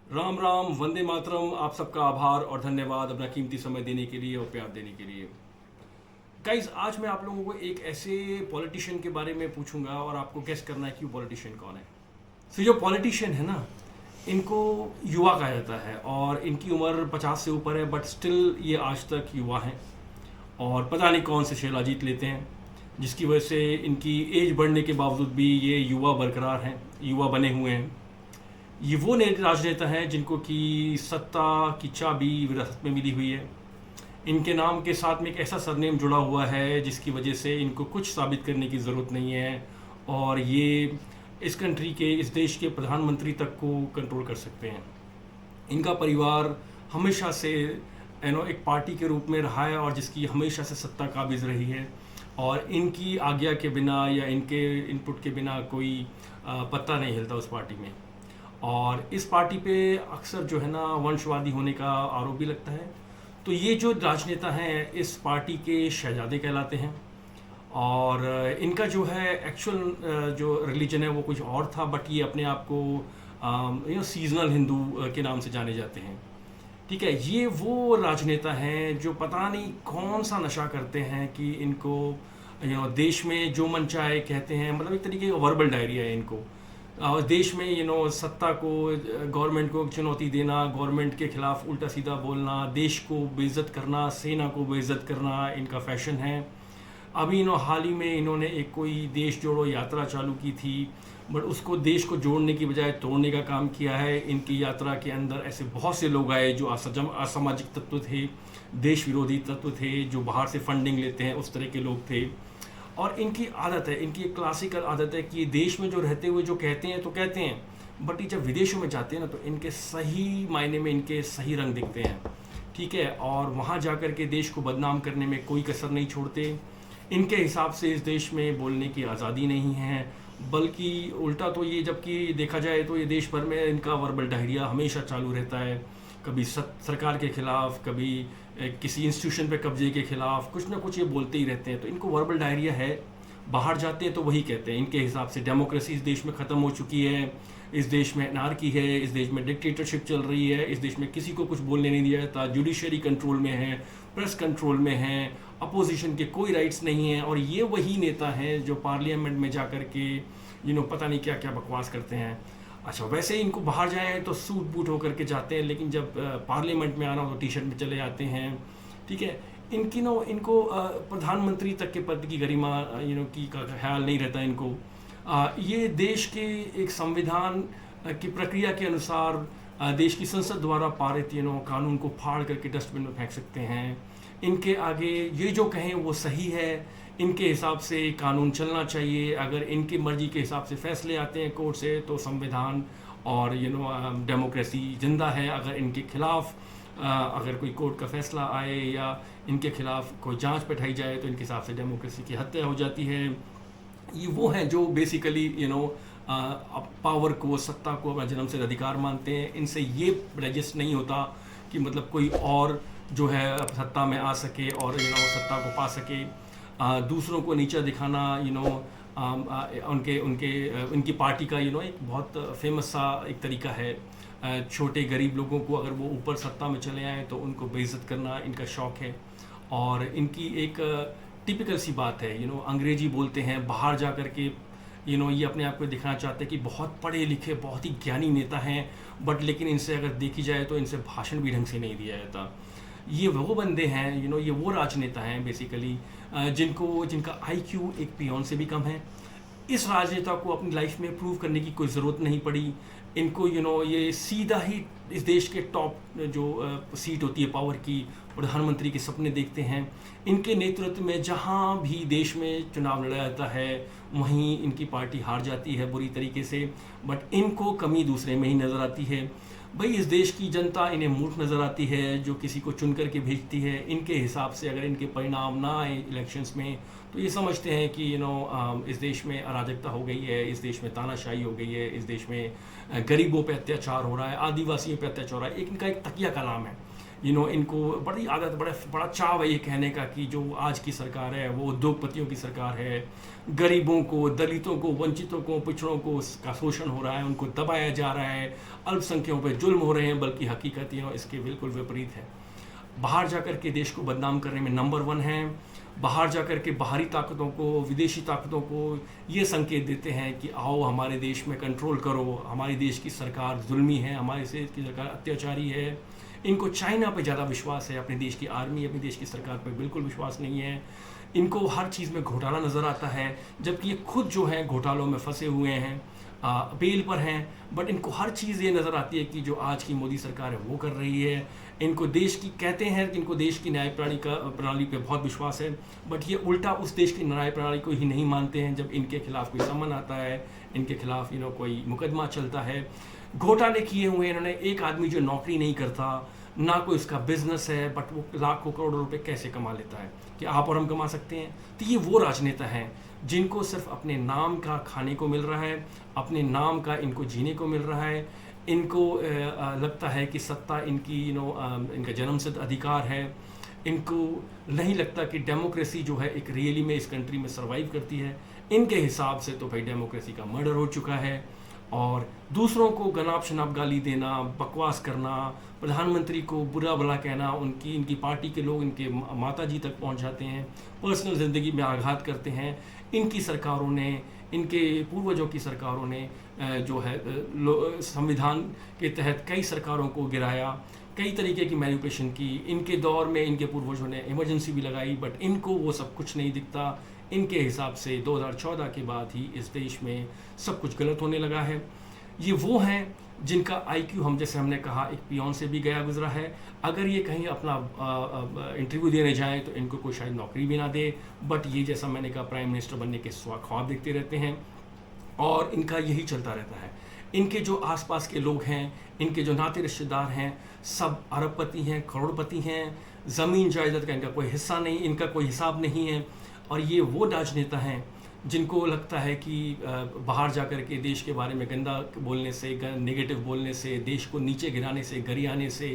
राम राम, वंदे मातरम। आप सबका आभार और धन्यवाद अपना कीमती समय देने के लिए और प्यार देने के लिए। गाइज, आज मैं आप लोगों को एक ऐसे पॉलिटिशियन के बारे में पूछूंगा और आपको गेस करना है कि वो पॉलिटिशियन कौन है। जो पॉलिटिशियन है ना, इनको युवा कहा जाता है और इनकी उम्र 50 से ऊपर है, बट स्टिल ये आज तक युवा हैं और पता नहीं कौन से शेला जीत लेते हैं, जिसकी वजह से इनकी एज बढ़ने के बावजूद भी ये युवा बरकरार हैं, युवा बने हुए हैं। ये वो राजनेता हैं जिनको कि सत्ता की चाबी विरासत में मिली हुई है। इनके नाम के साथ में एक ऐसा सरनेम जुड़ा हुआ है जिसकी वजह से इनको कुछ साबित करने की ज़रूरत नहीं है और ये इस कंट्री के, इस देश के प्रधानमंत्री तक को कंट्रोल कर सकते हैं। इनका परिवार हमेशा से एक पार्टी के रूप में रहा है और जिसकी हमेशा से सत्ता काबिज रही है और इनकी आज्ञा के बिना या इनके इनपुट के बिना कोई पत्ता नहीं हिलता उस पार्टी में। और इस पार्टी पे अक्सर जो है ना, वंशवादी होने का आरोप भी लगता है। तो ये जो राजनेता हैं इस पार्टी के शहजादे कहलाते हैं और इनका जो है एक्चुअल जो रिलीजन है वो कुछ और था, बट ये अपने आप को सीजनल हिंदू के नाम से जाने जाते हैं। ठीक है, ये वो राजनेता हैं जो पता नहीं कौन सा नशा करते हैं कि इनको देश में जो मन चाहे कहते हैं। मतलब एक तरीके का वर्बल डायरिया है इनको। देश में सत्ता को, गवर्नमेंट को चुनौती देना, गवर्नमेंट के खिलाफ उल्टा सीधा बोलना, देश को बेइज्जत करना, सेना को बेइज्जत करना इनका फैशन है। अभी हाल ही में इन्होंने एक कोई देश जोड़ो यात्रा चालू की थी, बट उसको देश को जोड़ने की बजाय तोड़ने का काम किया है। इनकी यात्रा के अंदर ऐसे बहुत से लोग आए जो असामाजिक तत्व थे, देश विरोधी तत्व थे, जो बाहर से फंडिंग लेते हैं, उस तरह के लोग थे। और इनकी आदत है, इनकी एक क्लासिकल आदत है कि देश में जो रहते हुए जो कहते हैं तो कहते हैं, बट ये जब विदेशों में जाते हैं ना तो इनके सही मायने में इनके सही रंग दिखते हैं। ठीक है, और वहाँ जाकर के देश को बदनाम करने में कोई कसर नहीं छोड़ते। इनके हिसाब से इस देश में बोलने की आज़ादी नहीं है, बल्कि उल्टा तो ये, जबकि देखा जाए तो ये देश भर में इनका वर्बल डायरिया हमेशा चालू रहता है। कभी सरकार के खिलाफ, कभी किसी इंस्टीट्यूशन पे कब्जे के खिलाफ कुछ ना कुछ ये बोलते ही रहते हैं। तो इनको वर्बल डायरिया है। बाहर जाते हैं तो वही कहते हैं। इनके हिसाब से डेमोक्रेसी इस देश में ख़त्म हो चुकी है, इस देश में एनार्की है, इस देश में डिक्टेटरशिप चल रही है, इस देश में किसी को कुछ बोलने नहीं दिया जाता, जुडिशरी कंट्रोल में है, प्रेस कंट्रोल में है, अपोजिशन के कोई राइट्स नहीं हैं। और ये वही नेता हैं जो पार्लियामेंट में जा कर के पता नहीं क्या क्या बकवास करते हैं। अच्छा, वैसे ही इनको बाहर जाएँ तो सूट बूट होकर के जाते हैं, लेकिन जब पार्लियामेंट में आना हो तो टी शर्ट में चले जाते हैं। ठीक है, इनकी इनको प्रधानमंत्री तक के पद की गरिमा की का ख्याल नहीं रहता इनको। ये देश के एक संविधान की प्रक्रिया के अनुसार देश की संसद द्वारा पारित कानून को फाड़ करके डस्टबिन में फेंक सकते हैं। इनके आगे ये जो कहें वो सही है, इनके हिसाब से कानून चलना चाहिए। अगर इनकी मर्जी के हिसाब से फैसले आते हैं कोर्ट से तो संविधान और डेमोक्रेसी जिंदा है। अगर इनके खिलाफ अगर कोई कोर्ट का फैसला आए या इनके खिलाफ कोई जांच बैठाई जाए तो इनके हिसाब से डेमोक्रेसी की हत्या हो जाती है। ये वो हैं जो बेसिकली पावर को, सत्ता को अपना जन्म से अधिकार मानते हैं। इनसे ये रजिस्ट नहीं होता कि मतलब कोई और जो है सत्ता में आ सके और सत्ता को पा सके। दूसरों को नीचा दिखाना उनके उनके उनकी पार्टी का एक बहुत फेमस सा एक तरीका है। छोटे गरीब लोगों को अगर वो ऊपर सत्ता में चले आए तो उनको बेइज्जत करना इनका शौक़ है। और इनकी एक टिपिकल सी बात है, अंग्रेजी बोलते हैं बाहर जा कर के। ये अपने आप को दिखाना चाहते हैं कि बहुत पढ़े लिखे, बहुत ही ज्ञानी नेता हैं, बट लेकिन इनसे अगर देखी जाए तो इनसे भाषण भी ढंग से नहीं दिया जाता। ये वो बंदे हैं, ये वो राजनेता हैं बेसिकली जिनका आईक्यू एक पियोन से भी कम है। इस राजनेता को अपनी लाइफ में प्रूव करने की कोई ज़रूरत नहीं पड़ी। इनको ये सीधा ही इस देश के टॉप जो सीट होती है पावर की, प्रधानमंत्री के सपने देखते हैं। इनके नेतृत्व में जहाँ भी देश में चुनाव लड़ा जाता है वहीं इनकी पार्टी हार जाती है बुरी तरीके से, बट इनको कमी दूसरे में ही नज़र आती है। भाई, इस देश की जनता इन्हें मूर्ख नज़र आती है जो किसी को चुन करके भेजती है। इनके हिसाब से अगर इनके परिणाम ना आए इलेक्शंस में तो ये समझते हैं कि इस देश में अराजकता हो गई है, इस देश में तानाशाही हो गई है, इस देश में गरीबों पे अत्याचार हो रहा है, आदिवासियों पे अत्याचार हो रहा है। इनका एक तकिया कलाम है इनको बड़ी आदत, बड़ा चाव है ये कहने का कि जो आज की सरकार है वो उद्योगपतियों की सरकार है, गरीबों को, दलितों को, वंचितों को, पिछड़ों को का शोषण हो रहा है, उनको दबाया जा रहा है, अल्पसंख्यकों पर जुल्म हो रहे हैं, बल्कि हकीकत इसके बिल्कुल विपरीत है। बाहर जाकर के देश को बदनाम करने में नंबर 1 हैं। बाहर जाकर के बाहरी ताकतों को, विदेशी ताकतों को ये संकेत देते हैं कि आओ हमारे देश में कंट्रोल करो, हमारे देश की सरकार जुल्मी है, हमारे देश की सरकार अत्याचारी है। इनको चाइना पे ज़्यादा विश्वास है, अपने देश की आर्मी, अपने देश की सरकार पे बिल्कुल विश्वास नहीं है। इनको हर चीज़ में घोटाला नज़र आता है, जबकि ये खुद जो हैं घोटालों में फंसे हुए हैं, बेल पर हैं, बट इनको हर चीज़ ये नज़र आती है कि जो आज की मोदी सरकार है वो कर रही है। इनको देश की कहते हैं कि इनको देश की न्याय प्रणाली पे बहुत विश्वास है, बट ये उल्टा उस देश की न्याय प्रणाली को ही नहीं मानते हैं जब इनके खिलाफ कोई समन आता है, इनके खिलाफ कोई मुकदमा चलता है। घोटाले किए हुए इन्होंने, एक आदमी जो नौकरी नहीं करता, ना कोई उसका बिजनेस है, बट वो लाखों करोड़ों रुपए कैसे कमा लेता है, कि आप और हम कमा सकते हैं? तो ये वो राजनेता हैं जिनको सिर्फ अपने नाम का खाने को मिल रहा है, अपने नाम का इनको जीने को मिल रहा है। इनको लगता है कि सत्ता इनकी इनका जन्मसिद्ध अधिकार है। इनको नहीं लगता कि डेमोक्रेसी जो है एक रियली में इस कंट्री में सर्वाइव करती है। इनके हिसाब से तो भाई डेमोक्रेसी का मर्डर हो चुका है। और दूसरों को गनाब शनाब गाली देना, बकवास करना, प्रधानमंत्री को बुरा भला कहना, इनकी पार्टी के लोग इनके माता जी तक पहुंच जाते हैं, पर्सनल ज़िंदगी में आघात करते हैं। इनकी सरकारों ने, इनके पूर्वजों की सरकारों ने जो है संविधान के तहत कई सरकारों को गिराया, कई तरीके की मैनिपुलेशन की। इनके दौर में इनके पूर्वजों ने इमरजेंसी भी लगाई, बट इनको वो सब कुछ नहीं दिखता। इनके हिसाब से 2014 के बाद ही इस देश में सब कुछ गलत होने लगा है। ये वो हैं जिनका आईक्यू जैसे हमने कहा एक पियोन से भी गया गुजरा है। अगर ये कहीं अपना इंटरव्यू देने जाएं तो इनको कोई शायद नौकरी भी ना दे, बट ये जैसा मैंने कहा प्राइम मिनिस्टर बनने के ख्वाब देखते रहते हैं और इनका यही चलता रहता है। इनके जो आसपास के लोग हैं, इनके जो नाते रिश्तेदार हैं, सब अरबपति हैं, करोड़पति हैं, ज़मीन जायदाद का इनका कोई हिस्सा नहीं, इनका कोई हिसाब नहीं है। और ये वो राजनेता हैं जिनको लगता है कि बाहर जाकर के देश के बारे में गंदा बोलने से, नेगेटिव बोलने से, देश को नीचे गिराने से, गरियाने से,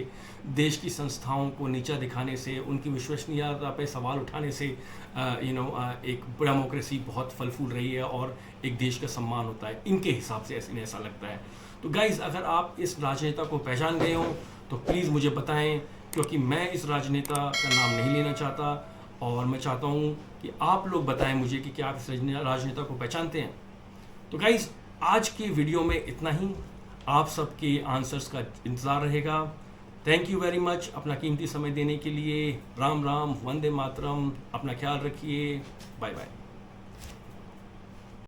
देश की संस्थाओं को नीचा दिखाने से, उनकी विश्वसनीयता पे सवाल उठाने से एक डेमोक्रेसी बहुत फल फूल रही है और एक देश का सम्मान होता है। इनके हिसाब से ऐसा लगता है। तो गाइज़, अगर आप इस राजनेता को पहचान गए हो तो प्लीज़ मुझे बताएं, क्योंकि मैं इस राजनेता का नाम नहीं लेना चाहता और मैं चाहता हूँ कि आप लोग बताएं मुझे कि क्या आप इस राजनेता को पहचानते हैं। तो गाइज़, आज के वीडियो में इतना ही। आप सबके आंसर्स का इंतज़ार रहेगा। थैंक यू वेरी मच अपना कीमती समय देने के लिए। राम राम, वंदे मातरम। अपना ख्याल रखिए। Bye bye.